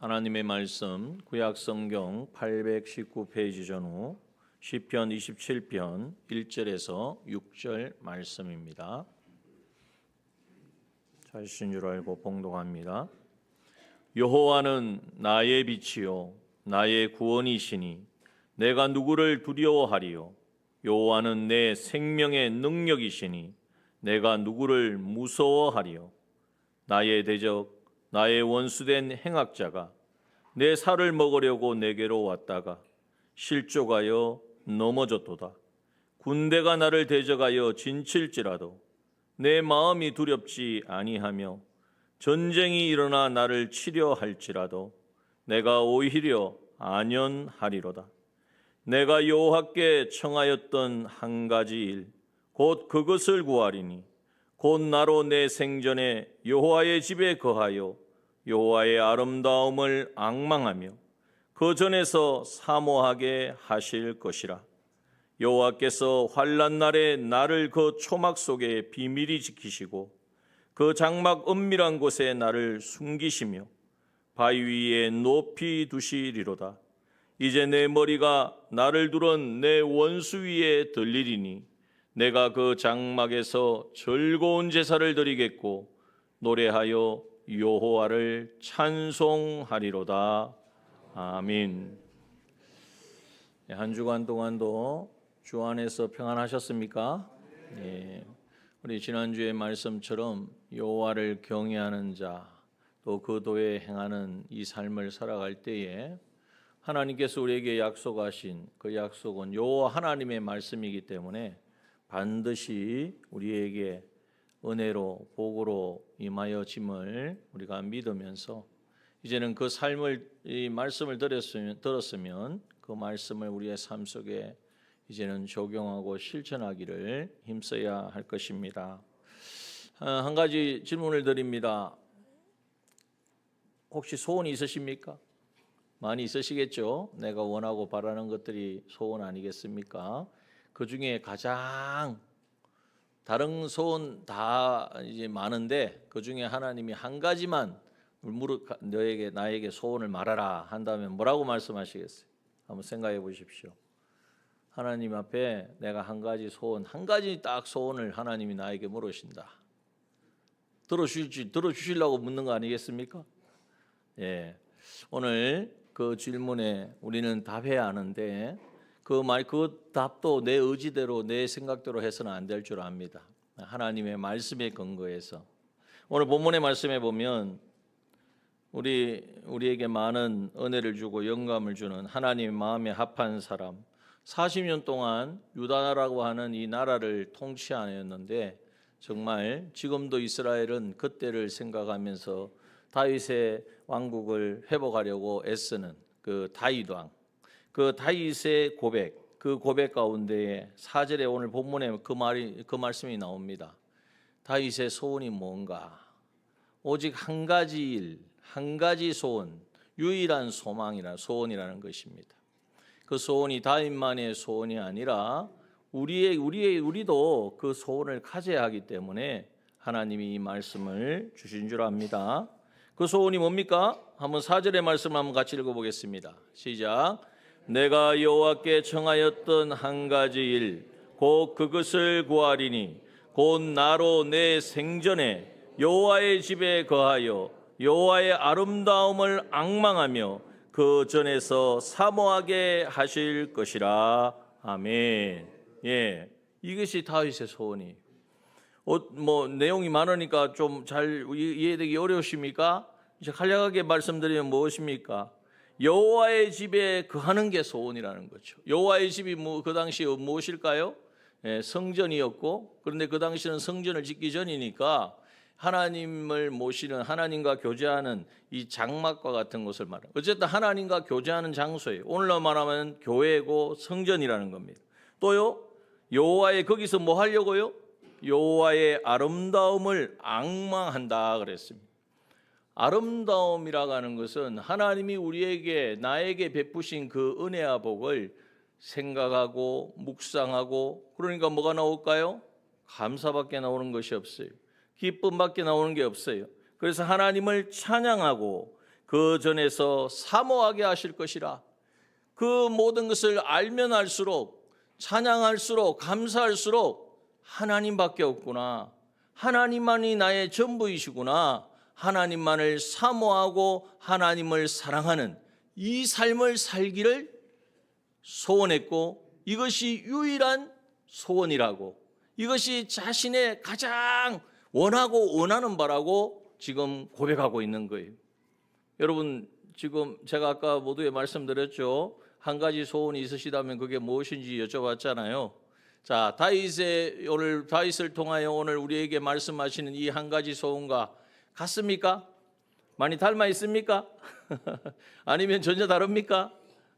하나님의 말씀 구약성경 819페이지 전후 시편 27편 1절에서 6절 말씀입니다. 찾으신 줄 알고 봉독합니다. 여호와는 나의 빛이요 나의 구원이시니 내가 누구를 두려워하리요. 여호와는 내 생명의 능력이시니 내가 누구를 무서워하리요. 나의 대적 나의 원수된 행악자가 내 살을 먹으려고 내게로 왔다가 실족하여 넘어졌도다. 군대가 나를 대적하여 진칠지라도 내 마음이 두렵지 아니하며 전쟁이 일어나 나를 치려 할지라도 내가 오히려 안연하리로다. 내가 여호와께 청하였던 한 가지 일 곧 그것을 구하리니 곧 나로 내 생전에 여호와의 집에 거하여 여호와의 아름다움을 앙망하며 그 전에서 사모하게 하실 것이라. 여호와께서 환난 날에 나를 그 초막 속에 비밀히 지키시고 그 장막 은밀한 곳에 나를 숨기시며 바위 위에 높이 두시리로다. 이제 내 머리가 나를 두른 내 원수 위에 들리리니 내가 그 장막에서 즐거운 제사를 드리겠고 노래하여 여호와를 찬송하리로다. 아멘. 한 주간 동안도 주 안에서 평안하셨습니까? 예. 우리 지난주의 말씀처럼 여호와를 경외하는 자, 또 그 도에 행하는 이 삶을 살아갈 때에 하나님께서 우리에게 약속하신 그 약속은 여호와 하나님의 말씀이기 때문에 반드시 우리에게 은혜로 복으로 임하여짐을 우리가 믿으면서 이제는 그 삶을 이 말씀을 들었으면 그 말씀을 우리의 삶 속에 이제는 적용하고 실천하기를 힘써야 할 것입니다. 한 가지 질문을 드립니다. 혹시 소원이 있으십니까? 많이 있으시겠죠? 내가 원하고 바라는 것들이 소원 아니겠습니까? 그 중에 가장 다른 소원 다 이제 많은데 그 중에 하나님이 한 가지만 나에게 소원을 말하라 한다면 뭐라고 말씀하시겠어요? 한번 생각해 보십시오. 하나님 앞에 내가 한 가지 딱 소원을 하나님이 나에게 물으신다. 들어주시려고 묻는 거 아니겠습니까? 예. 오늘 그 질문에 우리는 답해야 하는데 그 답도 내 의지대로 내 생각대로 해서는 안 될 줄 압니다. 하나님의 말씀에 근거해서 오늘 본문의 말씀에 보면 우리에게 많은 은혜를 주고 영감을 주는 하나님의 마음에 합한 사람 40년 동안 유다라고 하는 이 나라를 통치하였는데 정말 지금도 이스라엘은 그때를 생각하면서 다윗의 왕국을 회복하려고 애쓰는 그 다윗 왕, 그 다윗의 고백, 그 고백 가운데에 4절에 오늘 본문에 그 말씀이 나옵니다. 다윗의 소원이 뭔가? 오직 한 가지 일, 한 가지 소원, 유일한 소원이라는 것입니다. 그 소원이 다윗만의 소원이 아니라 우리도 그 소원을 가져야 하기 때문에 하나님이 이 말씀을 주신 줄 압니다. 그 소원이 뭡니까? 한번 4절의 말씀을 한번 같이 읽어보겠습니다. 시작. 내가 여호와께 청하였던 한 가지 일, 곧 그것을 구하리니 곧 나로 내 생전에 여호와의 집에 거하여 여호와의 아름다움을 앙망하며 그 전에서 사모하게 하실 것이라. 아멘. 예, 이것이 다윗의 소원이. 내용이 많으니까 좀 잘 이해되기 어려우십니까? 이제 간략하게 말씀드리면 무엇입니까? 여호와의 집에 거하는 게 소원이라는 거죠. 여호와의 집이 그 당시 무엇일까요? 예, 성전이었고, 그런데 그 당시는 성전을 짓기 전이니까 하나님을 모시는, 하나님과 교제하는 이 장막과 같은 곳을 말해요. 어쨌든 하나님과 교제하는 장소예요. 오늘날 말하면 교회고 성전이라는 겁니다. 또요, 거기서 뭐 하려고요? 여호와의 아름다움을 앙망한다 그랬습니다. 아름다움이라고 하는 것은 하나님이 나에게 베푸신 그 은혜와 복을 생각하고 묵상하고, 그러니까 뭐가 나올까요? 감사밖에 나오는 것이 없어요. 기쁨밖에 나오는 게 없어요. 그래서 하나님을 찬양하고 그 전에서 사모하게 하실 것이라. 그 모든 것을 알면 알수록, 찬양할수록, 감사할수록 하나님밖에 없구나. 하나님만이 나의 전부이시구나. 하나님만을 사모하고 하나님을 사랑하는 이 삶을 살기를 소원했고, 이것이 유일한 소원이라고, 이것이 자신의 가장 원하고 원하는 바라고 지금 고백하고 있는 거예요. 여러분, 지금 제가 아까 모두에 말씀드렸죠. 한 가지 소원이 있으시다면 그게 무엇인지 여쭤봤잖아요. 자, 다윗을 통하여 오늘 우리에게 말씀하시는 이 한 가지 소원과 같습니까? 많이 닮아 있습니까? 아니면 전혀 다릅니까?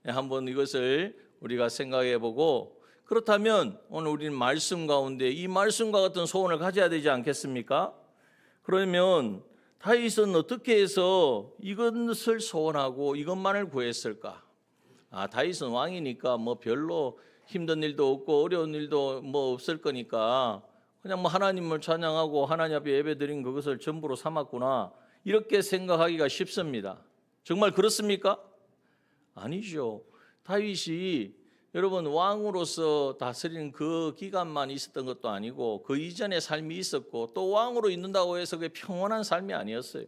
한번 이것을 우리가 생각해 보고, 그렇다면 오늘 우리는 말씀 가운데 이 말씀과 같은 소원을 가져야 되지 않겠습니까? 그러면 다윗은 어떻게 해서 이것을 소원하고 이것만을 구했을까? 다윗은 왕이니까 뭐 별로 힘든 일도 없고 어려운 일도 뭐 없을 거니까 그냥 뭐 하나님을 찬양하고 하나님 앞에 예배드린 그것을 전부로 삼았구나, 이렇게 생각하기가 쉽습니다. 정말 그렇습니까? 아니죠. 다윗이 여러분 왕으로서 다스리는 그 기간만 있었던 것도 아니고 그 이전의 삶이 있었고, 또 왕으로 있는다고 해서 그게 평온한 삶이 아니었어요.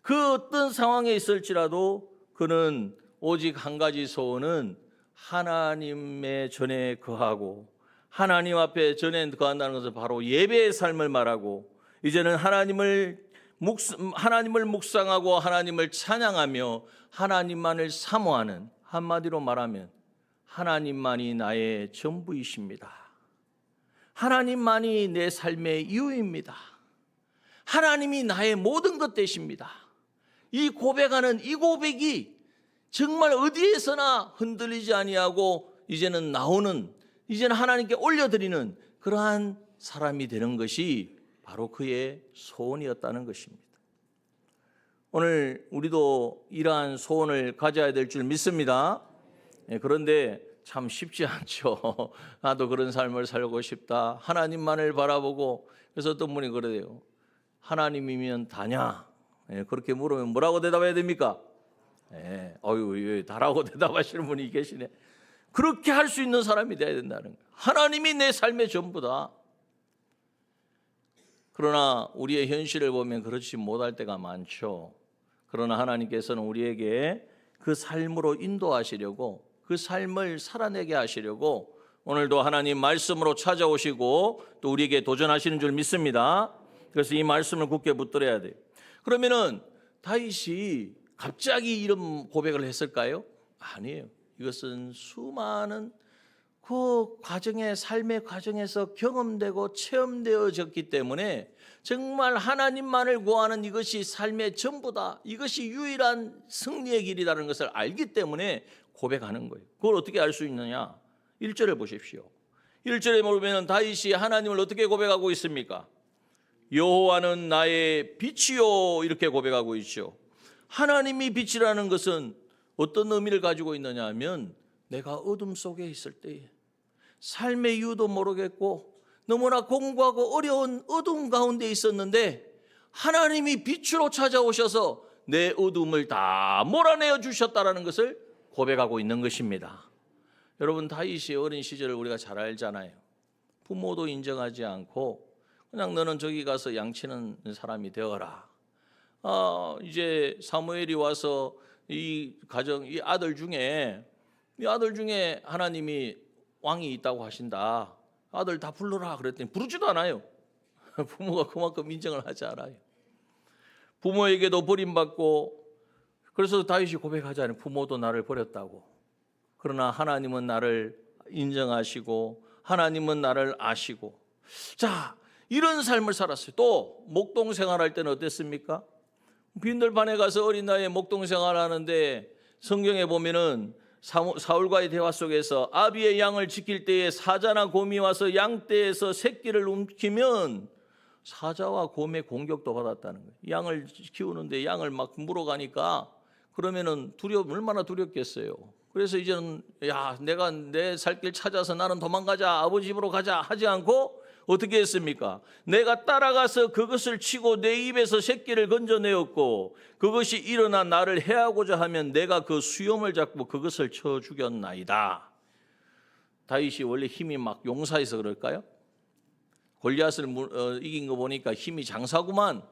그 어떤 상황에 있을지라도 그는 오직 한 가지 소원은 하나님의 전에 거하고, 하나님 앞에 전에 거한다는 것은 바로 예배의 삶을 말하고, 이제는 하나님을 묵상하고 하나님을 찬양하며 하나님만을 사모하는, 한마디로 말하면 하나님만이 나의 전부이십니다. 하나님만이 내 삶의 이유입니다. 하나님이 나의 모든 것 되십니다. 이 고백하는 이 고백이 정말 어디에서나 흔들리지 아니하고 이제는 하나님께 올려드리는 그러한 사람이 되는 것이 바로 그의 소원이었다는 것입니다. 오늘 우리도 이러한 소원을 가져야 될 줄 믿습니다. 그런데 참 쉽지 않죠. 나도 그런 삶을 살고 싶다. 하나님만을 바라보고, 그래서 어떤 분이 그러대요. 하나님이면 다냐? 그렇게 물으면 뭐라고 대답해야 됩니까? 다라고 대답하시는 분이 계시네. 그렇게 할 수 있는 사람이 되어야 된다는 거예요. 하나님이 내 삶의 전부다. 그러나 우리의 현실을 보면 그렇지 못할 때가 많죠. 그러나 하나님께서는 우리에게 그 삶으로 인도하시려고, 그 삶을 살아내게 하시려고 오늘도 하나님 말씀으로 찾아오시고 또 우리에게 도전하시는 줄 믿습니다. 그래서 이 말씀을 굳게 붙들어야 돼요. 그러면은 다윗이 갑자기 이런 고백을 했을까요? 아니에요. 이것은 수많은 그 삶의 과정에서 경험되고 체험되어졌기 때문에 정말 하나님만을 구하는 이것이 삶의 전부다, 이것이 유일한 승리의 길이라는 것을 알기 때문에 고백하는 거예요. 그걸 어떻게 알 수 있느냐? 1절을 보십시오. 1절에 보면 다윗이 하나님을 어떻게 고백하고 있습니까? 여호와는 나의 빛이요, 이렇게 고백하고 있죠. 하나님이 빛이라는 것은 어떤 의미를 가지고 있느냐 하면, 내가 어둠 속에 있을 때에 삶의 이유도 모르겠고 너무나 공고하고 어려운 어둠 가운데 있었는데 하나님이 빛으로 찾아오셔서 내 어둠을 다 몰아내어 주셨다는 것을 고백하고 있는 것입니다. 여러분, 다윗이 어린 시절을 우리가 잘 알잖아요. 부모도 인정하지 않고 그냥 너는 저기 가서 양치는 사람이 되어라. 이제 사무엘이 와서 이 아들 중에 하나님이 왕이 있다고 하신다. 아들 다 불러라 그랬더니 부르지도 않아요. 부모가 그만큼 인정을 하지 않아요. 부모에게도 버림받고, 그래서 다윗이 고백하잖아요. 부모도 나를 버렸다고. 그러나 하나님은 나를 인정하시고 하나님은 나를 아시고. 자, 이런 삶을 살았어요. 또 목동 생활할 때는 어땠습니까? 빈들반에 가서 어린 나이에 목동 생활하는데 성경에 보면은 사울과의 대화 속에서 아비의 양을 지킬 때에 사자나 곰이 와서 양떼에서 새끼를 움키면 사자와 곰의 공격도 받았다는 거예요. 양을 키우는데 양을 막 물어가니까 그러면은 얼마나 두렵겠어요. 그래서 이제는 내가 내 살 길 찾아서 나는 도망가자, 아버지 집으로 가자 하지 않고 어떻게 했습니까? 내가 따라가서 그것을 치고 내 입에서 새끼를 건져내었고 그것이 일어나 나를 해하고자 하면 내가 그 수염을 잡고 그것을 쳐 죽였나이다. 다윗이 원래 힘이 막 용사해서 그럴까요? 골리앗을 이긴 거 보니까 힘이 장사구만.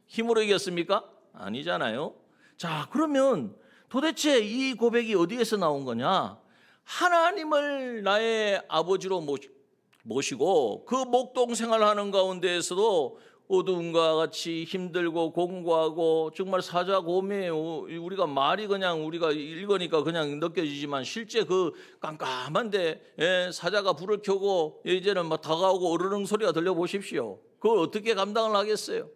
힘으로 이겼습니까? 아니잖아요. 자, 그러면 도대체 이 고백이 어디에서 나온 거냐? 하나님을 나의 아버지로 모시고 그 목동 생활하는 가운데에서도 어두움과 같이 힘들고 공고하고 정말 사자고매요. 우리가 말이 그냥 우리가 읽으니까 그냥 느껴지지만 실제 그 깜깜한데 사자가 불을 켜고 이제는 막 다가오고 으르릉 소리가 들려보십시오. 그걸 어떻게 감당을 하겠어요?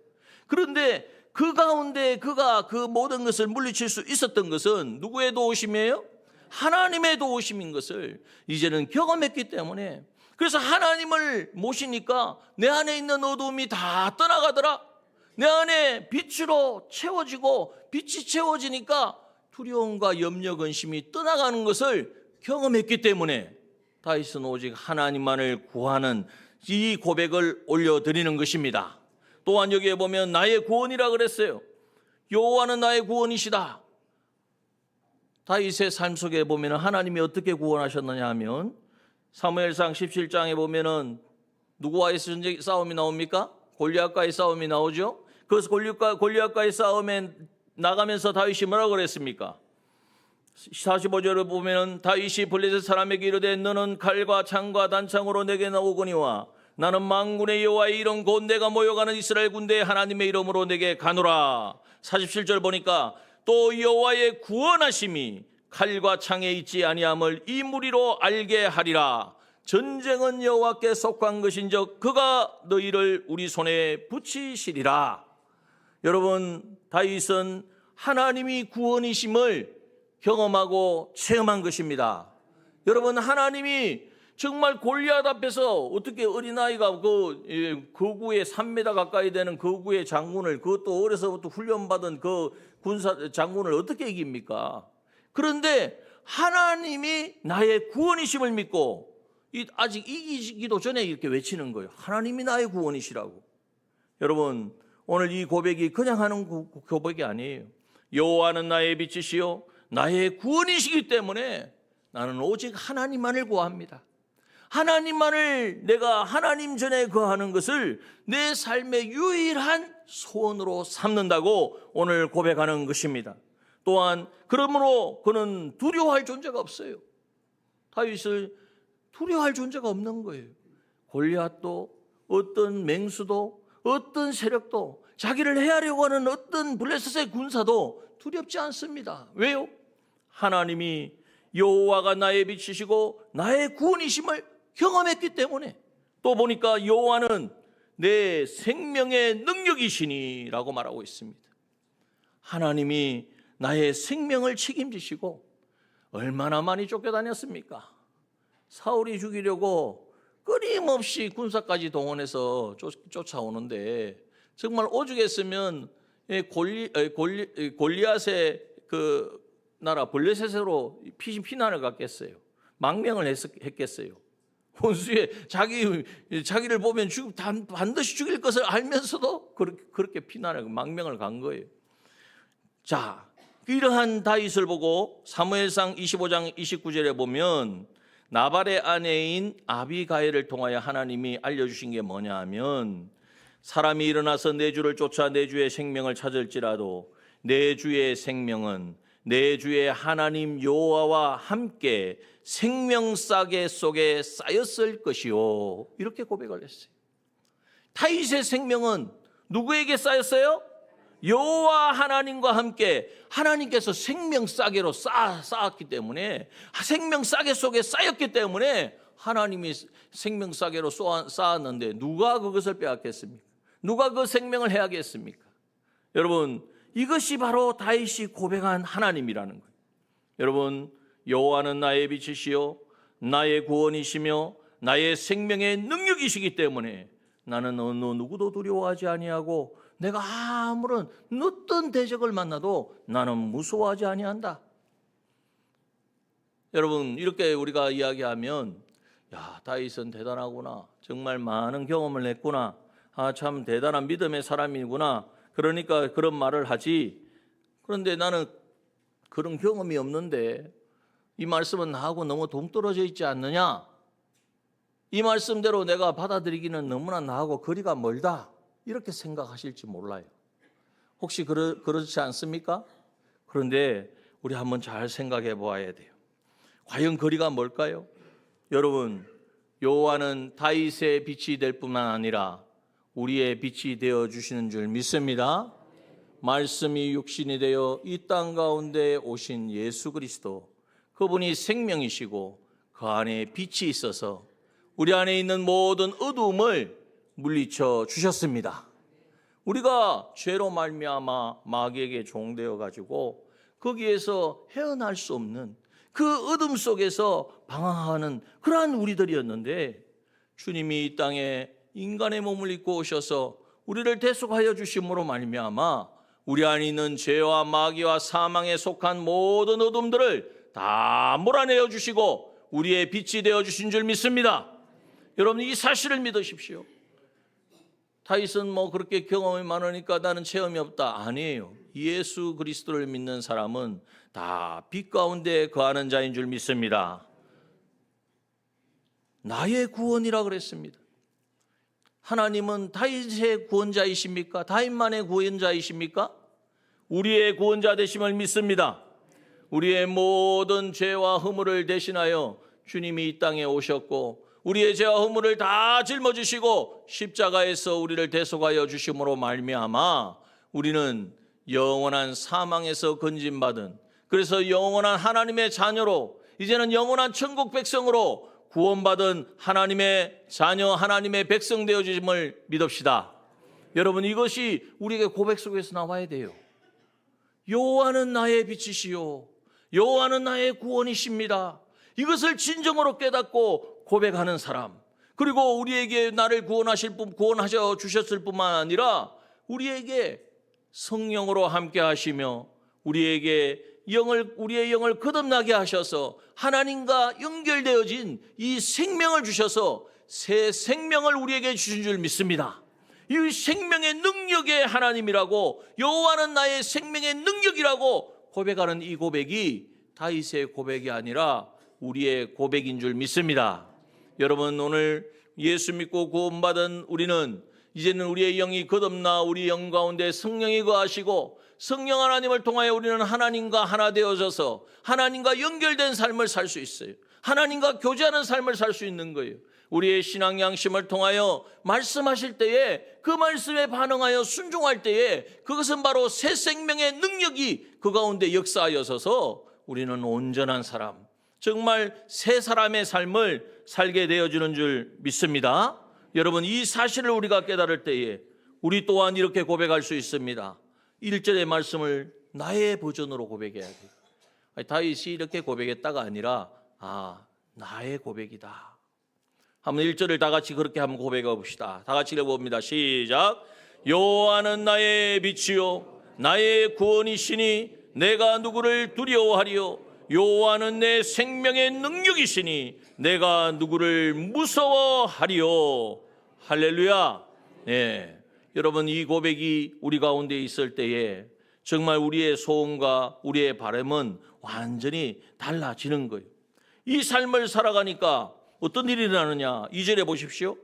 그런데 그 가운데 그가 그 모든 것을 물리칠 수 있었던 것은 누구의 도우심이에요? 하나님의 도우심인 것을 이제는 경험했기 때문에, 그래서 하나님을 모시니까 내 안에 있는 어두움이 다 떠나가더라. 내 안에 빛으로 채워지고 빛이 채워지니까 두려움과 염려 근심이 떠나가는 것을 경험했기 때문에 다윗은 오직 하나님만을 구하는 이 고백을 올려드리는 것입니다. 또한 여기에 보면 나의 구원이라 그랬어요. 여호와는 나의 구원이시다. 다윗의 삶 속에 보면 하나님이 어떻게 구원하셨느냐 하면 사무엘상 17장에 보면은 누구와의 싸움이 나옵니까? 골리앗과의 싸움이 나오죠. 그래서 골리앗과의 싸움에 나가면서 다윗이 뭐라고 그랬습니까? 45절을 보면 다윗이 블레셋 사람에게 이르되 너는 칼과 창과 단창으로 내게 나오거니와 나는 만군의 여호와의 이름 곧 내가 모여가는 이스라엘 군대의 하나님의 이름으로 내게 가노라. 47절 보니까 또 여호와의 구원하심이 칼과 창에 있지 아니함을 이 무리로 알게 하리라. 전쟁은 여호와께 속한 것인즉 그가 너희를 우리 손에 붙이시리라. 여러분, 다윗은 하나님이 구원이심을 경험하고 체험한 것입니다. 여러분, 하나님이 정말 골리앗 앞에서 어떻게 어린아이가 거구의 3m 가까이 되는 거구의 장군을, 그것도 어려서부터 훈련받은 그 군사 장군을 어떻게 이깁니까? 그런데 하나님이 나의 구원이심을 믿고 아직 이기기도 전에 이렇게 외치는 거예요. 하나님이 나의 구원이시라고. 여러분, 오늘 이 고백이 그냥 하는 고백이 아니에요. 여호와는 나의 빛이시요 나의 구원이시기 때문에 나는 오직 하나님만을 구합니다. 하나님만을, 내가 하나님 전에 거하는 것을 내 삶의 유일한 소원으로 삼는다고 오늘 고백하는 것입니다. 또한 그러므로 그는 두려워할 존재가 없어요. 다윗을 두려워할 존재가 없는 거예요. 골리앗도 어떤 맹수도 어떤 세력도 자기를 해하려고 하는 어떤 블레셋의 군사도 두렵지 않습니다. 왜요? 하나님이 여호와가 나의 빛이시고 나의 구원이심을 경험했기 때문에. 또 보니까 여호와는 내 생명의 능력이시니라고 말하고 있습니다. 하나님이 나의 생명을 책임지시고 얼마나 많이 쫓겨다녔습니까? 사울이 죽이려고 끊임없이 군사까지 동원해서 쫓아오는데 정말 오죽했으면 골리앗의 그 나라 블레셋으로 피난을 갔겠어요. 망명을 했겠어요. 원수의 자기를 보면 반드시 죽일 것을 알면서도 그렇게 망명을 간 거예요. 자, 이러한 다윗을 보고 사무엘상 25장 29절에 보면 나발의 아내인 아비가일을 통하여 하나님이 알려주신 게 뭐냐 하면, 사람이 일어나서 내 주를 쫓아 내 주의 생명을 찾을지라도 내 주의 생명은 내 주의 하나님 여호와와 함께 생명싸개 속에 쌓였을 것이요. 이렇게 고백을 했어요. 다윗의 생명은 누구에게 쌓였어요? 여호와 하나님과 함께, 하나님께서 생명싸개로 쌓았기 때문에, 생명싸개 속에 쌓였기 때문에 하나님이 생명싸개로 쌓았는데 누가 그것을 빼앗겠습니까? 누가 그 생명을 해야겠습니까? 여러분, 이것이 바로 다윗이 고백한 하나님이라는 거예요. 여러분, 여호와는 나의 빛이시요 나의 구원이시며 나의 생명의 능력이시기 때문에 나는 어느 누구도 두려워하지 아니하고 내가 아무런 어떤 대적을 만나도 나는 무서워하지 아니한다. 여러분, 이렇게 우리가 이야기하면 야, 다윗은 대단하구나. 정말 많은 경험을 했구나. 참 대단한 믿음의 사람이구나. 그러니까 그런 말을 하지. 그런데 나는 그런 경험이 없는데 이 말씀은 나하고 너무 동떨어져 있지 않느냐? 이 말씀대로 내가 받아들이기는 너무나 나하고 거리가 멀다. 이렇게 생각하실지 몰라요. 혹시 그렇지 않습니까? 그런데 우리 한번 잘 생각해 보아야 돼요. 과연 거리가 뭘까요? 여러분, 여호와는 다윗의 빛이 될 뿐만 아니라 우리의 빛이 되어 주시는 줄 믿습니다. 말씀이 육신이 되어 이 땅 가운데 오신 예수 그리스도, 그분이 생명이시고 그 안에 빛이 있어서 우리 안에 있는 모든 어두움을 물리쳐 주셨습니다. 우리가 죄로 말미암아 마귀에게 종되어 가지고 거기에서 헤어날 수 없는 그 어둠 속에서 방황하는 그러한 우리들이었는데, 주님이 이 땅에 인간의 몸을 입고 오셔서 우리를 대속하여 주심으로 말미암아 우리 안에 있는 죄와 마귀와 사망에 속한 모든 어둠들을 다 몰아내어 주시고 우리의 빛이 되어 주신 줄 믿습니다. 여러분, 이 사실을 믿으십시오. 다윗은 뭐 그렇게 경험이 많으니까 나는 체험이 없다. 아니에요. 예수 그리스도를 믿는 사람은 다 빛 가운데 거하는 자인 줄 믿습니다. 나의 구원이라 그랬습니다. 하나님은 다윗의 구원자이십니까? 다윗만의 구원자이십니까? 우리의 구원자 되심을 믿습니다. 우리의 모든 죄와 허물을 대신하여 주님이 이 땅에 오셨고 우리의 죄와 허물을 다 짊어지시고 십자가에서 우리를 대속하여 주심으로 말미암아 우리는 영원한 사망에서 건진받은, 그래서 영원한 하나님의 자녀로, 이제는 영원한 천국 백성으로 구원받은 하나님의 자녀, 하나님의 백성 되어짐을 믿읍시다. 여러분, 이것이 우리에게 고백 속에서 나와야 돼요. 여호와는 나의 빛이시요 여호와는 나의 구원이십니다. 이것을 진정으로 깨닫고 고백하는 사람, 그리고 우리에게 나를 구원하셔 주셨을 뿐만 아니라 우리에게 성령으로 함께 하시며 우리의 영을 거듭나게 하셔서 하나님과 연결되어진 이 생명을 주셔서 새 생명을 우리에게 주신 줄 믿습니다. 이 생명의 능력의 하나님이라고, 여호와는 나의 생명의 능력이라고 고백하는 이 고백이 다윗의 고백이 아니라 우리의 고백인 줄 믿습니다. 여러분, 오늘 예수 믿고 구원받은 우리는 이제는 우리의 영이 거듭나 우리 영 가운데 성령이 거하시고 성령 하나님을 통하여 우리는 하나님과 하나 되어져서 하나님과 연결된 삶을 살 수 있어요. 하나님과 교제하는 삶을 살 수 있는 거예요. 우리의 신앙 양심을 통하여 말씀하실 때에 그 말씀에 반응하여 순종할 때에 그것은 바로 새 생명의 능력이 그 가운데 역사하여서 우리는 온전한 사람, 정말 새 사람의 삶을 살게 되어주는 줄 믿습니다. 여러분, 이 사실을 우리가 깨달을 때에 우리 또한 이렇게 고백할 수 있습니다. 1절의 말씀을 나의 버전으로 고백해야 돼요. 다윗이 이렇게 고백했다가 아니라 나의 고백이다. 한번 1절을 다 같이 그렇게 한번 고백해 봅시다. 다 같이 읽어봅니다. 시작. 여호와는 나의 빛이요 나의 구원이시니 내가 누구를 두려워하리요. 여호와는 내 생명의 능력이시니 내가 누구를 무서워하리요. 할렐루야. 네. 여러분, 이 고백이 우리 가운데 있을 때에 정말 우리의 소원과 우리의 바람은 완전히 달라지는 거예요. 이 삶을 살아가니까 어떤 일이 일어나느냐. 2절에 보십시오.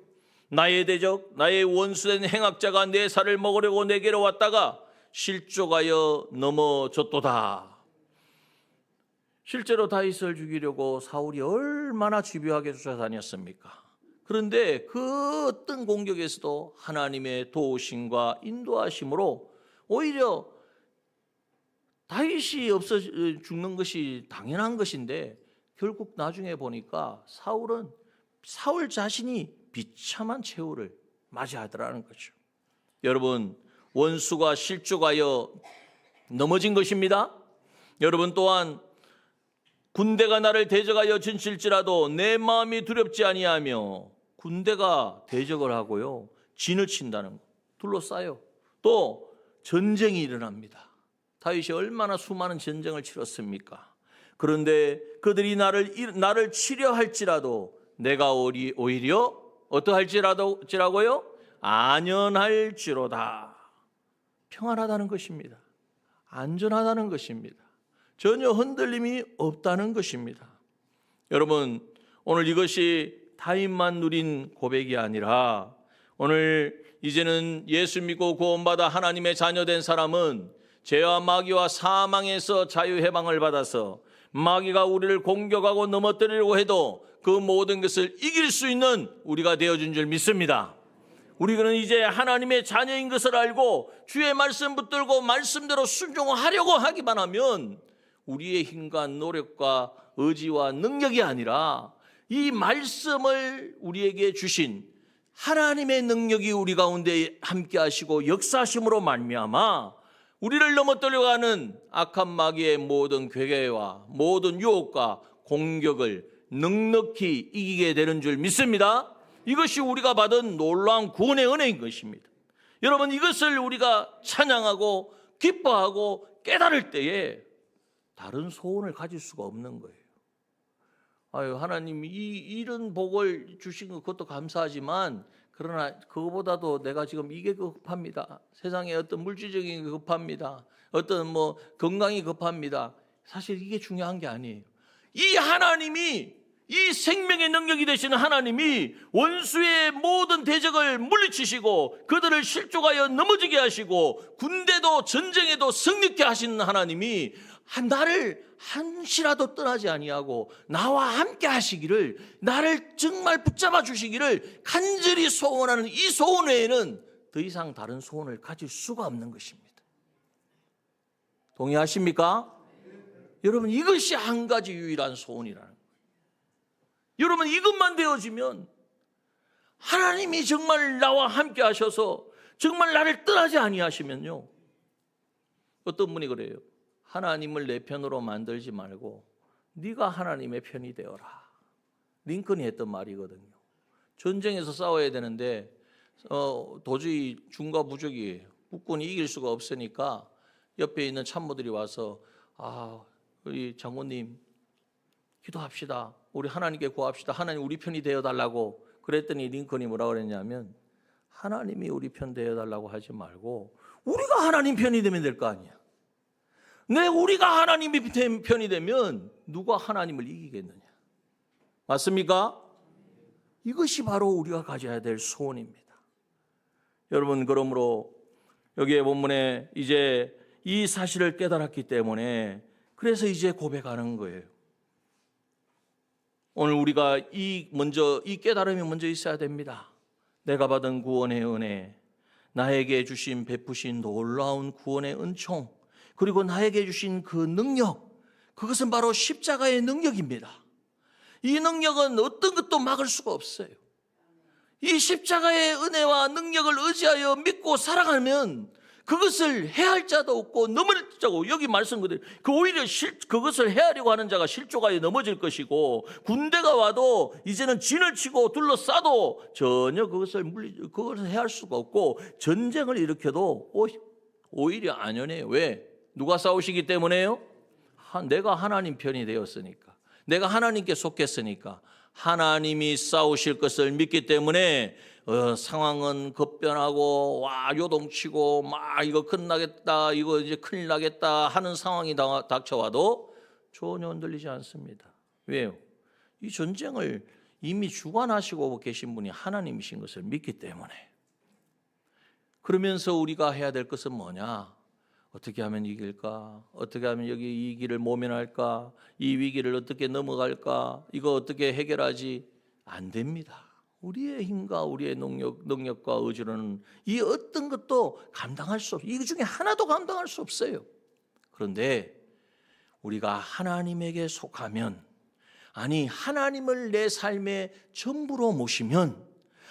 나의 대적, 나의 원수된 행악자가 내 살을 먹으려고 내게로 왔다가 실족하여 넘어졌도다. 실제로 다윗을 죽이려고 사울이 얼마나 집요하게 쫓아다녔습니까? 그런데 그 어떤 공격에서도 하나님의 도우심과 인도하심으로 오히려 다윗이 없어 죽는 것이 당연한 것인데 결국 나중에 보니까 사울 자신이 비참한 최후를 맞이하더라는 거죠. 여러분, 원수가 실족하여 넘어진 것입니다. 여러분 또한 군대가 나를 대적하여 진칠지라도 내 마음이 두렵지 아니하며, 군대가 대적을 하고요 진을 친다는 거, 둘러싸요. 또 전쟁이 일어납니다. 다윗이 얼마나 수많은 전쟁을 치렀습니까? 그런데 그들이 나를 치려 할지라도 내가 오히려 어떠할지라고요? 안연할지로다. 평안하다는 것입니다. 안전하다는 것입니다. 전혀 흔들림이 없다는 것입니다. 여러분, 오늘 이것이 타인만 누린 고백이 아니라 오늘 이제는 예수 믿고 구원받아 하나님의 자녀된 사람은 죄와 마귀와 사망에서 자유해방을 받아서 마귀가 우리를 공격하고 넘어뜨리려고 해도 그 모든 것을 이길 수 있는 우리가 되어준 줄 믿습니다. 우리는 이제 하나님의 자녀인 것을 알고 주의 말씀 붙들고 말씀대로 순종하려고 하기만 하면 우리의 힘과 노력과 의지와 능력이 아니라 이 말씀을 우리에게 주신 하나님의 능력이 우리 가운데 함께 하시고 역사하심으로 말미암아 우리를 넘어뜨려가는 악한 마귀의 모든 괴계와 모든 유혹과 공격을 넉넉히 이기게 되는 줄 믿습니다. 이것이 우리가 받은 놀라운 구원의 은혜인 것입니다. 여러분, 이것을 우리가 찬양하고 기뻐하고 깨달을 때에 다른 소원을 가질 수가 없는 거예요. 아유, 하나님 이런 복을 주신 것 그것도 감사하지만 그러나 그거보다도 내가 지금 이게 급합니다. 세상에 어떤 물질적인 게 급합니다. 어떤 뭐 건강이 급합니다. 사실 이게 중요한 게 아니에요. 이 하나님이, 이 생명의 능력이 되시는 하나님이 원수의 모든 대적을 물리치시고 그들을 실족하여 넘어지게 하시고 군대도 전쟁에도 승리케 하시는 하나님이 나를 한시라도 떠나지 아니하고 나와 함께 하시기를, 나를 정말 붙잡아 주시기를 간절히 소원하는 이 소원 외에는 더 이상 다른 소원을 가질 수가 없는 것입니다. 동의하십니까? 여러분, 이것이 한 가지 유일한 소원이라는 거예요. 여러분, 이것만 되어지면 하나님이 정말 나와 함께 하셔서 정말 나를 떠나지 아니하시면요, 어떤 분이 그래요. 하나님을 내 편으로 만들지 말고 네가 하나님의 편이 되어라. 링컨이 했던 말이거든요. 전쟁에서 싸워야 되는데 도저히 중과 부족이에요. 국군이 이길 수가 없으니까 옆에 있는 참모들이 와서 우리 장군님 기도합시다. 우리 하나님께 구합시다. 하나님 우리 편이 되어달라고. 그랬더니 링컨이 뭐라고 그랬냐면, 하나님이 우리 편 되어달라고 하지 말고 우리가 하나님 편이 되면 될 거 아니야. 우리가 하나님이 편이 되면 누가 하나님을 이기겠느냐. 맞습니까? 이것이 바로 우리가 가져야 될 소원입니다. 여러분, 그러므로 여기에 본문에 이제 이 사실을 깨달았기 때문에 그래서 이제 고백하는 거예요. 오늘 우리가 이 깨달음이 먼저 있어야 됩니다. 내가 받은 구원의 은혜, 나에게 주신 베푸신 놀라운 구원의 은총, 그리고 나에게 주신 그 능력, 그것은 바로 십자가의 능력입니다. 이 능력은 어떤 것도 막을 수가 없어요. 이 십자가의 은혜와 능력을 의지하여 믿고 살아가면 그것을 해할 자도 없고 넘어질 자고, 여기 말씀 그대로 오히려 그것을 해하려고 하는 자가 실족하여 넘어질 것이고, 군대가 와도 이제는 진을 치고 둘러싸도 전혀 그것을 해할 수가 없고, 전쟁을 일으켜도 오히려 안연해요. 왜? 누가 싸우시기 때문에요? 내가 하나님 편이 되었으니까, 내가 하나님께 속했으니까, 하나님이 싸우실 것을 믿기 때문에 상황은 급변하고 요동치고 이거 끝나겠다, 이거 이제 큰일 나겠다 하는 상황이 닥쳐와도 전혀 흔들리지 않습니다. 왜요? 이 전쟁을 이미 주관하시고 계신 분이 하나님이신 것을 믿기 때문에. 그러면서 우리가 해야 될 것은 뭐냐? 어떻게 하면 이길까? 어떻게 하면 여기 이 길을 모면할까? 이 위기를 어떻게 넘어갈까? 이거 어떻게 해결하지? 안 됩니다. 우리의 힘과 우리의 능력과 의지로는 이 어떤 것도 감당할 수 없어요. 이 중에 하나도 감당할 수 없어요. 그런데 우리가 하나님에게 속하면, 아니 하나님을 내 삶의 전부로 모시면,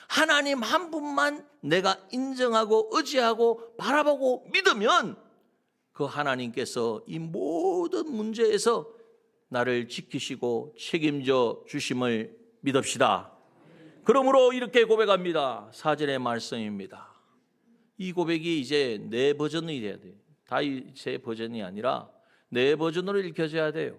하나님 한 분만 내가 인정하고 의지하고 바라보고 믿으면 그 하나님께서 이 모든 문제에서 나를 지키시고 책임져 주심을 믿읍시다. 그러므로 이렇게 고백합니다. 4절의 말씀입니다. 이 고백이 이제 내 버전이 돼야 돼요. 다윗의 버전이 아니라 내 버전으로 읽혀져야 돼요.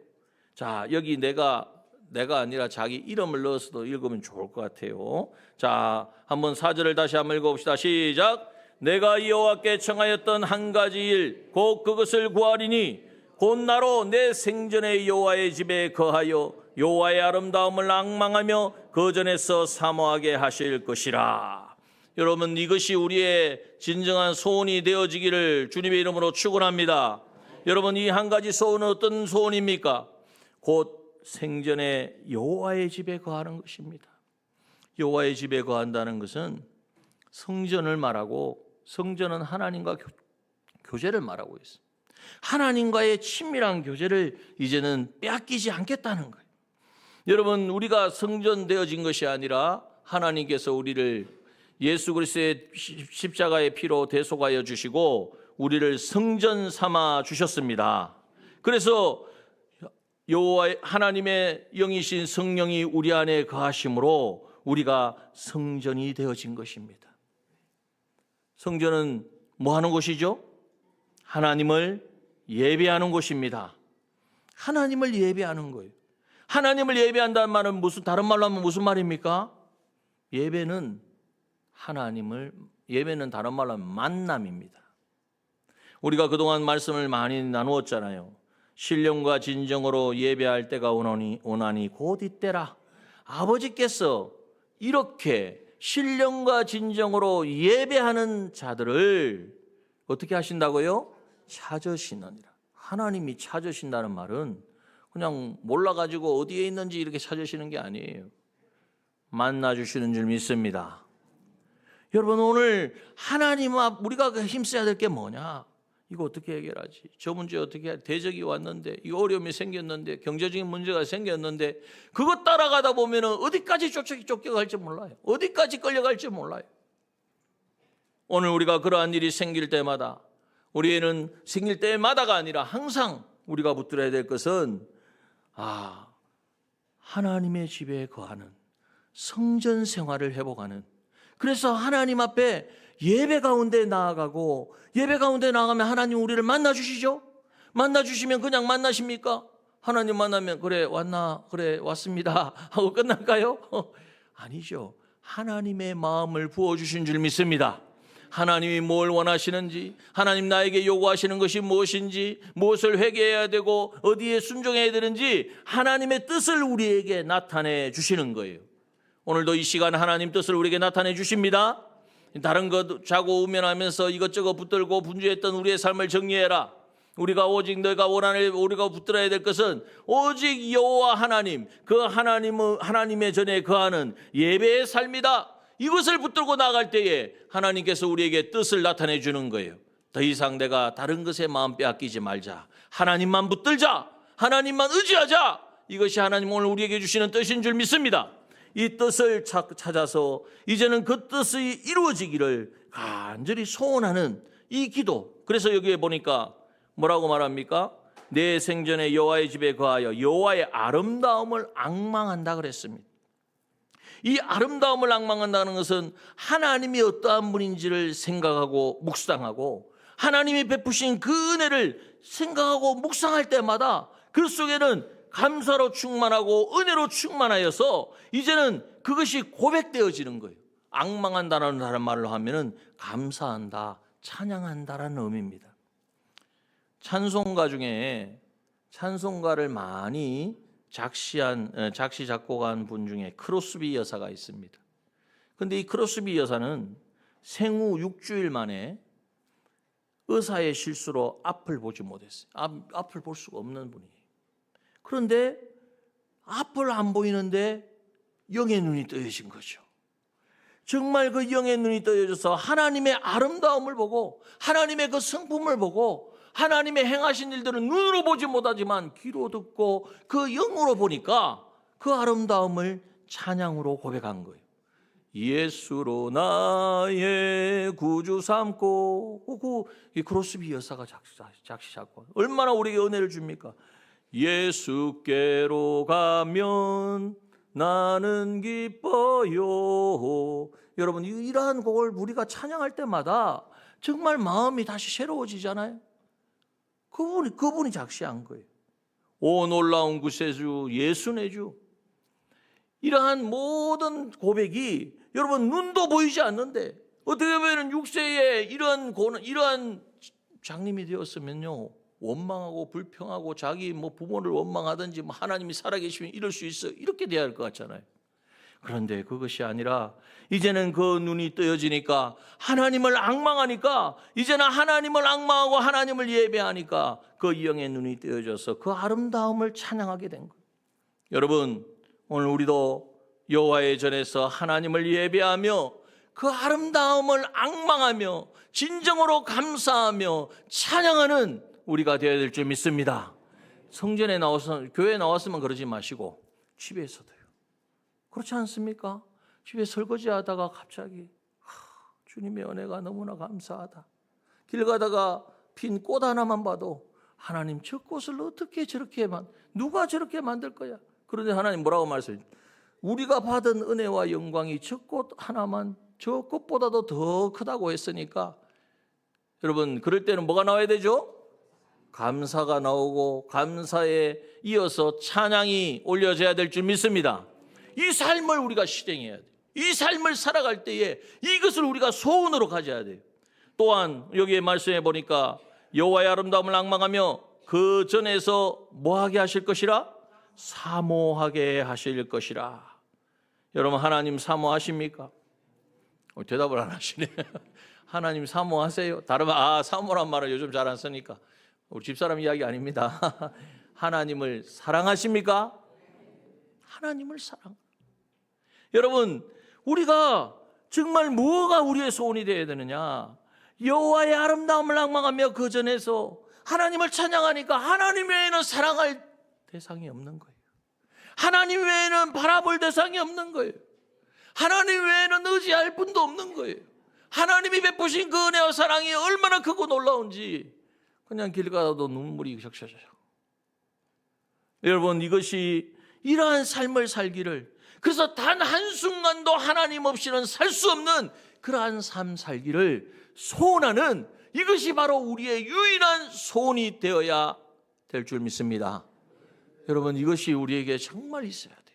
자, 여기 내가 내가 아니라 자기 이름을 넣어서도 읽으면 좋을 것 같아요. 자, 한번 4절을 다시 한번 읽어봅시다. 시작. 내가 여호와께 청하였던 한 가지 일 곧 그것을 구하리니 곧 나로 내 생전에 여호와의 집에 거하여 여호와의 아름다움을 앙망하며 그 전에서 사모하게 하실 것이라. 여러분, 이것이 우리의 진정한 소원이 되어지기를 주님의 이름으로 축원합니다. 여러분, 이 한 가지 소원은 어떤 소원입니까? 곧 생전에 여호와의 집에 거하는 것입니다. 여호와의 집에 거한다는 것은 성전을 말하고, 성전은 하나님과 교제를 말하고 있습니다. 하나님과의 친밀한 교제를 이제는 빼앗기지 않겠다는 거예요. 여러분, 우리가 성전되어진 것이 아니라 하나님께서 우리를 예수 그리스도의 십자가의 피로 대속하여 주시고 우리를 성전 삼아 주셨습니다. 그래서 여호와 하나님의 영이신 성령이 우리 안에 거하심으로 우리가 성전이 되어진 것입니다. 성전은 뭐 하는 곳이죠? 하나님을 예배하는 곳입니다. 하나님을 예배하는 거예요. 하나님을 예배한다는 말은 다른 말로 하면 무슨 말입니까? 예배는 다른 말로 하면 만남입니다. 우리가 그동안 말씀을 많이 나누었잖아요. 신령과 진정으로 예배할 때가 오나니 곧 이때라. 아버지께서 이렇게 신령과 진정으로 예배하는 자들을 어떻게 하신다고요? 찾으시느니라. 하나님이 찾으신다는 말은 그냥 몰라가지고 어디에 있는지 이렇게 찾으시는 게 아니에요. 만나주시는 줄 믿습니다. 여러분, 오늘 하나님 앞 우리가 힘써야 될 게 뭐냐? 이거 어떻게 해결하지? 저 문제 어떻게 해? 대적이 왔는데, 이 어려움이 생겼는데, 경제적인 문제가 생겼는데, 그것 따라가다 보면 어디까지 쫓겨갈지 몰라요. 어디까지 끌려갈지 몰라요. 오늘 우리가 그러한 일이 생길 때마다, 우리는 생길 때마다가 아니라 항상 우리가 붙들어야 될 것은 하나님의 집에 거하는 성전 생활을 회복하는, 그래서 하나님 앞에 예배 가운데 나아가고, 예배 가운데 나아가면 하나님 우리를 만나주시죠. 만나주시면 그냥 만나십니까? 하나님 만나면 그래 왔나? 그래 왔습니다 하고 끝날까요? 아니죠. 하나님의 마음을 부어주신 줄 믿습니다. 하나님이 뭘 원하시는지, 하나님 나에게 요구하시는 것이 무엇인지, 무엇을 회개해야 되고 어디에 순종해야 되는지 하나님의 뜻을 우리에게 나타내 주시는 거예요. 오늘도 이 시간 하나님 뜻을 우리에게 나타내 주십니다. 다른 것 자고 우면하면서 이것저것 붙들고 분주했던 우리의 삶을 정리해라. 우리가 오직 너가 원하는, 우리가 붙들어야 될 것은 오직 여호와 하나님, 그 하나님의 전에 거하는 예배의 삶이다. 이것을 붙들고 나갈 때에 하나님께서 우리에게 뜻을 나타내 주는 거예요. 더 이상 내가 다른 것에 마음 빼앗기지 말자. 하나님만 붙들자. 하나님만 의지하자. 이것이 하나님 오늘 우리에게 주시는 뜻인 줄 믿습니다. 이 뜻을 찾아서 이제는 그 뜻이 이루어지기를 간절히 소원하는 이 기도. 그래서 여기에 보니까 뭐라고 말합니까? 내 생전에 여호와의 집에 거하여 여호와의 아름다움을 앙망한다 그랬습니다. 이 아름다움을 앙망한다는 것은 하나님이 어떠한 분인지를 생각하고 묵상하고, 하나님이 베푸신 그 은혜를 생각하고 묵상할 때마다 그 속에는 감사로 충만하고 은혜로 충만하여서 이제는 그것이 고백되어지는 거예요. 앙망한다는 다른 말로 하면은 감사한다, 찬양한다라는 의미입니다. 찬송가 중에 찬송가를 많이 작시 작곡한 분 중에 크로스비 여사가 있습니다. 그런데 이 크로스비 여사는 생후 6주일 만에 의사의 실수로 앞을 보지 못했어요. 앞을 볼 수가 없는 분이에요. 그런데 앞을 안 보이는데 영의 눈이 떠여진 거죠. 정말 그 영의 눈이 떠여져서 하나님의 아름다움을 보고, 하나님의 그 성품을 보고, 하나님의 행하신 일들은 눈으로 보지 못하지만 귀로 듣고 그 영으로 보니까 그 아름다움을 찬양으로 고백한 거예요. 예수로 나의 구주 삼고, 이 크로스비 여사가 작시 작곡. 얼마나 우리에게 은혜를 줍니까? 예수께로 가면 나는 기뻐요. 여러분, 이러한 곡을 우리가 찬양할 때마다 정말 마음이 다시 새로워지잖아요. 그분이 작시한 거예요. 오 놀라운 구세주 예수 내 주, 이러한 모든 고백이 여러분 눈도 보이지 않는데 어떻게 보면 육체에 이러한 장님이 되었으면요 원망하고 불평하고 자기 부모를 원망하든지 하나님이 살아계시면 이럴 수 있어 이렇게 돼야 할 것 같잖아요. 그런데 그것이 아니라 이제는 그 눈이 뜨여지니까 하나님을 앙망하니까 이제는 하나님을 앙망하고 하나님을 예배하니까 그 영의 눈이 뜨여져서 그 아름다움을 찬양하게 된 거예요. 여러분 오늘 우리도 여호와의 전에서 하나님을 예배하며 그 아름다움을 앙망하며 진정으로 감사하며 찬양하는 우리가 되어야 될 줄 믿습니다. 성전에 나와서 교회에 나왔으면 그러지 마시고 집에서도요. 그렇지 않습니까? 집에 설거지하다가 갑자기 주님의 은혜가 너무나 감사하다. 길 가다가 핀 꽃 하나만 봐도 하나님 저 꽃을 어떻게 저렇게 누가 저렇게 만들 거야? 그런데 하나님 뭐라고 말씀해요? 우리가 받은 은혜와 영광이 저 꽃 하나만 저 꽃보다도 더 크다고 했으니까 여러분 그럴 때는 뭐가 나와야 되죠? 감사가 나오고 감사에 이어서 찬양이 올려져야 될 줄 믿습니다. 이 삶을 우리가 실행해야 돼요. 이 삶을 살아갈 때에 이것을 우리가 소원으로 가져야 돼요. 또한 여기에 말씀해 보니까 여호와의 아름다움을 앙망하며 그 전에서 뭐하게 하실 것이라? 사모하게 하실 것이라. 여러분 하나님 사모하십니까? 대답을 안 하시네. 하나님 사모하세요? 다른 사모란 말을 요즘 잘 안 쓰니까 우리 집사람 이야기 아닙니다. 하나님을 사랑하십니까? 하나님을 사랑. 여러분 우리가 정말 뭐가 우리의 소원이 되어야 되느냐? 여호와의 아름다움을 앙망하며 그 전에서 하나님을 찬양하니까 하나님 외에는 사랑할 대상이 없는 거예요. 하나님 외에는 바라볼 대상이 없는 거예요. 하나님 외에는 의지할 분도 없는 거예요. 하나님이 베푸신 그 은혜와 사랑이 얼마나 크고 놀라운지 그냥 길 가다도 눈물이 적셔져요. 여러분 이것이 이러한 삶을 살기를 그래서 단 한순간도 하나님 없이는 살 수 없는 그러한 삶 살기를 소원하는 이것이 바로 우리의 유일한 소원이 되어야 될 줄 믿습니다. 여러분 이것이 우리에게 정말 있어야 돼요.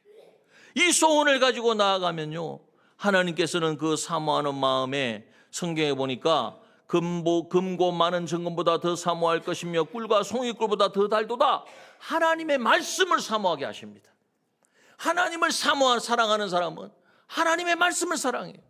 이 소원을 가지고 나아가면요 하나님께서는 그 사모하는 마음에 성경에 보니까 금고 많은 정금보다 더 사모할 것이며 꿀과 송이꿀보다 더 달도다. 하나님의 말씀을 사모하게 하십니다. 하나님을 사랑하는 사람은 하나님의 말씀을 사랑해요.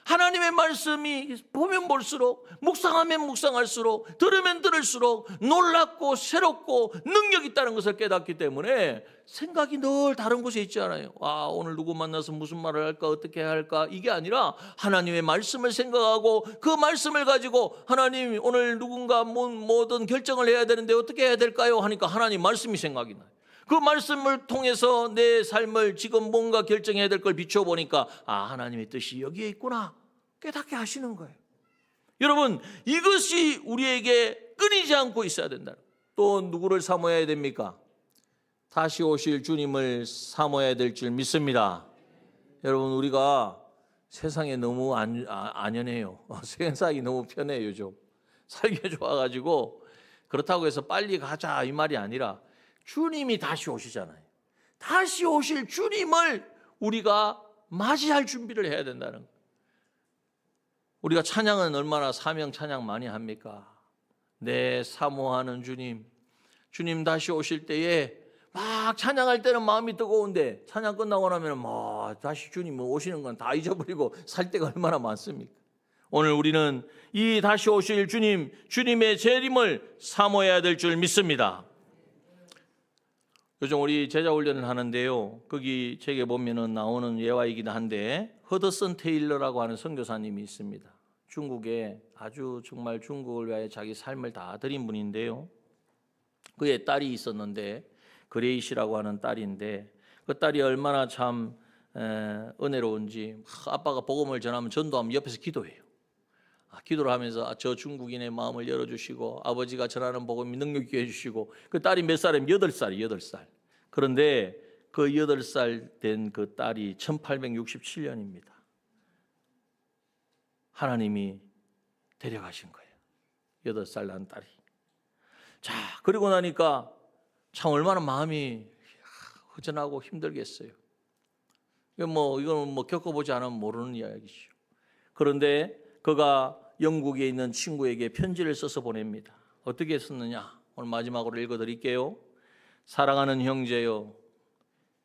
하나님의 말씀이 보면 볼수록 묵상하면 묵상할수록 들으면 들을수록 놀랍고 새롭고 능력 있다는 것을 깨닫기 때문에 생각이 늘 다른 곳에 있지 않아요. 오늘 누구 만나서 무슨 말을 할까 어떻게 해야 할까 이게 아니라 하나님의 말씀을 생각하고 그 말씀을 가지고 하나님 오늘 누군가 뭐든 결정을 해야 되는데 어떻게 해야 될까요? 하니까 하나님 말씀이 생각이 나요. 그 말씀을 통해서 내 삶을 지금 뭔가 결정해야 될 걸 비춰보니까 하나님의 뜻이 여기에 있구나 깨닫게 하시는 거예요. 여러분 이것이 우리에게 끊이지 않고 있어야 된다. 또 누구를 사모해야 됩니까? 다시 오실 주님을 사모해야 될 줄 믿습니다. 여러분 우리가 세상에 너무 안연해요. 세상이 너무 편해요. 요즘 살기 좋아가지고 그렇다고 해서 빨리 가자 이 말이 아니라 주님이 다시 오시잖아요. 다시 오실 주님을 우리가 맞이할 준비를 해야 된다는 거예요. 우리가 찬양은 얼마나 사명 찬양 많이 합니까? 내 사모하는 주님, 주님 다시 오실 때에 막 찬양할 때는 마음이 뜨거운데 찬양 끝나고 나면 다시 주님 오시는 건 다 잊어버리고 살 때가 얼마나 많습니까? 오늘 우리는 이 다시 오실 주님, 주님의 재림을 사모해야 될 줄 믿습니다. 요즘 우리 제자 훈련을 하는데요. 거기 책에 보면은 나오는 예화이긴 한데 허드슨 테일러라고 하는 선교사님이 있습니다. 중국에 아주 정말 중국을 위하여 자기 삶을 다 드린 분인데요. 그의 딸이 있었는데 그레이시라고 하는 딸인데 그 딸이 얼마나 참 은혜로운지 아빠가 복음을 전하면 전도하면 옆에서 기도해요. 기도를 하면서 저 중국인의 마음을 열어주시고 아버지가 전하는 복음이 능력 있게 해주시고 그 딸이 몇 살이면 8살. 그런데 그 8살 된 그 딸이 1867년입니다. 하나님이 데려가신 거예요. 8살 난 딸이. 자, 그리고 나니까 참 얼마나 마음이 허전하고 힘들겠어요. 이건 겪어보지 않으면 모르는 이야기죠. 그런데 그가 영국에 있는 친구에게 편지를 써서 보냅니다. 어떻게 썼느냐? 오늘 마지막으로 읽어드릴게요. 사랑하는 형제요,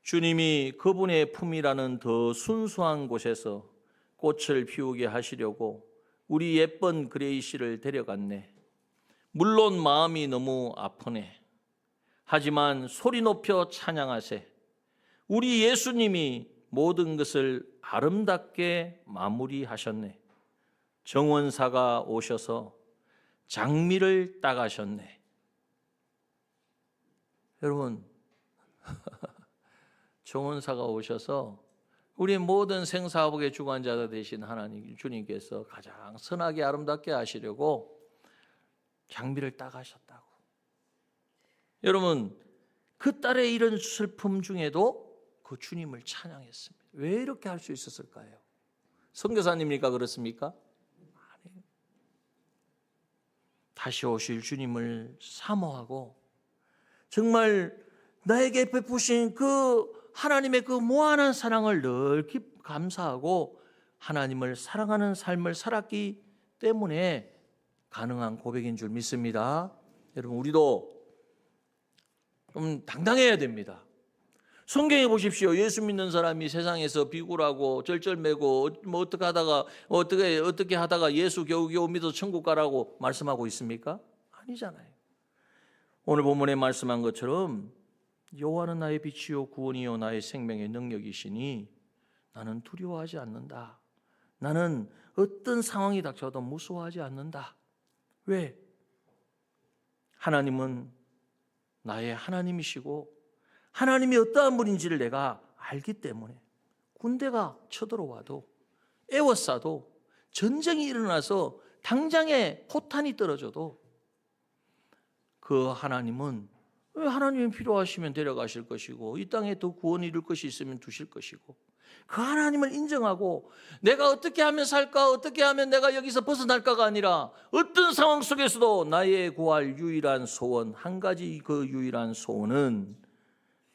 주님이 그분의 품이라는 더 순수한 곳에서 꽃을 피우게 하시려고 우리 예쁜 그레이시를 데려갔네. 물론 마음이 너무 아프네. 하지만 소리 높여 찬양하세. 우리 예수님이 모든 것을 아름답게 마무리하셨네. 정원사가 오셔서 장미를 따가셨네. 여러분, 정원사가 오셔서 우리 모든 생사복의 주관자가 되신 하나님 주님께서 가장 선하게 아름답게 하시려고 장미를 따가셨다고. 여러분, 그 딸의 이런 슬픔 중에도 그 주님을 찬양했습니다. 왜 이렇게 할 수 있었을까요? 선교사님입니까? 그렇습니까? 아니에요. 다시 오실 주님을 사모하고 정말 나에게 베푸신 그 하나님의 그 무한한 사랑을 늘 감사하고 하나님을 사랑하는 삶을 살았기 때문에 가능한 고백인 줄 믿습니다. 여러분, 우리도 좀 당당해야 됩니다. 성경에 보십시오. 예수 믿는 사람이 세상에서 비굴하고 절절매고 어떻게 하다가 예수 겨우겨우 믿어서 천국 가라고 말씀하고 있습니까? 아니잖아요. 오늘 본문에 말씀한 것처럼 여호와는 나의 빛이요 구원이요 나의 생명의 능력이시니 나는 두려워하지 않는다. 나는 어떤 상황이 닥쳐도 무서워하지 않는다. 왜? 하나님은 나의 하나님이시고 하나님이 어떠한 분인지를 내가 알기 때문에 군대가 쳐들어와도 애워싸도 전쟁이 일어나서 당장에 포탄이 떨어져도 그 하나님은 하나님이 필요하시면 데려가실 것이고 이 땅에 더 구원이 이룰 것이 있으면 두실 것이고 그 하나님을 인정하고 내가 어떻게 하면 살까, 어떻게 하면 내가 여기서 벗어날까가 아니라 어떤 상황 속에서도 나의 구할 유일한 소원, 한 가지 그 유일한 소원은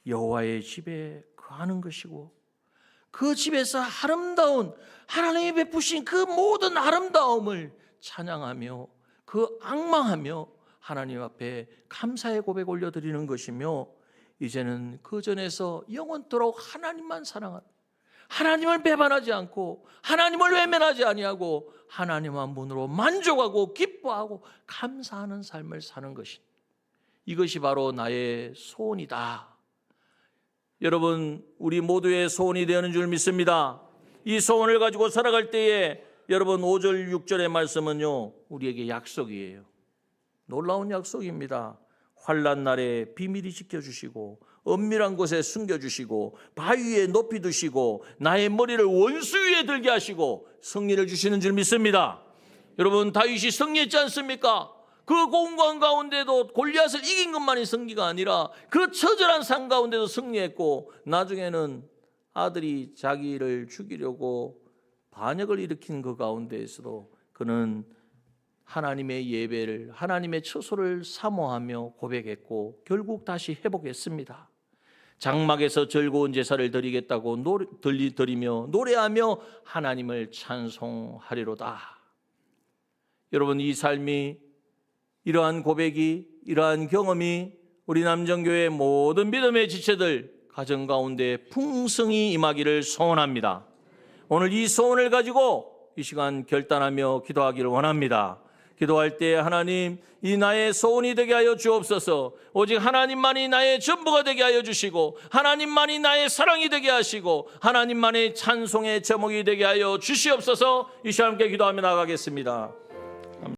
여호와의 집에 거하는 것이고 그 집에서 아름다운 하나님이 베푸신 그 모든 아름다움을 찬양하며 그 앙망하며 하나님 앞에 감사의 고백 올려드리는 것이며 이제는 그 전에서 영원토록 하나님만 사랑하는 하나님을 배반하지 않고 하나님을 외면하지 아니하고 하나님만 문으로 만족하고 기뻐하고 감사하는 삶을 사는 것이 이것이 바로 나의 소원이다. 여러분, 우리 모두의 소원이 되는 줄 믿습니다. 이 소원을 가지고 살아갈 때에 여러분 5절 6절의 말씀은요 우리에게 약속이에요. 놀라운 약속입니다. 환난 날에 비밀히 지켜주시고 은밀한 곳에 숨겨주시고 바위에 높이 두시고 나의 머리를 원수 위에 들게 하시고 승리를 주시는 줄 믿습니다. 여러분, 다윗이 승리했지 않습니까? 그 공간 가운데도 골리앗을 이긴 것만이 승리가 아니라 그 처절한 상 가운데도 승리했고 나중에는 아들이 자기를 죽이려고 반역을 일으킨 그 가운데에서도 그는 하나님의 예배를 하나님의 처소를 사모하며 고백했고 결국 다시 회복했습니다. 장막에서 즐거운 제사를 드리겠다고 드리며 노래하며 하나님을 찬송하리로다. 여러분, 이 삶이 이러한 고백이 이러한 경험이 우리 남정교회 모든 믿음의 지체들 가정 가운데 풍성히 임하기를 소원합니다. 오늘 이 소원을 가지고 이 시간 결단하며 기도하기를 원합니다. 기도할 때 하나님, 이 나의 소원이 되게 하여 주옵소서. 오직 하나님만이 나의 전부가 되게 하여 주시고 하나님만이 나의 사랑이 되게 하시고 하나님만의 찬송의 제목이 되게 하여 주시옵소서. 이 시간 함께 기도하며 나가겠습니다.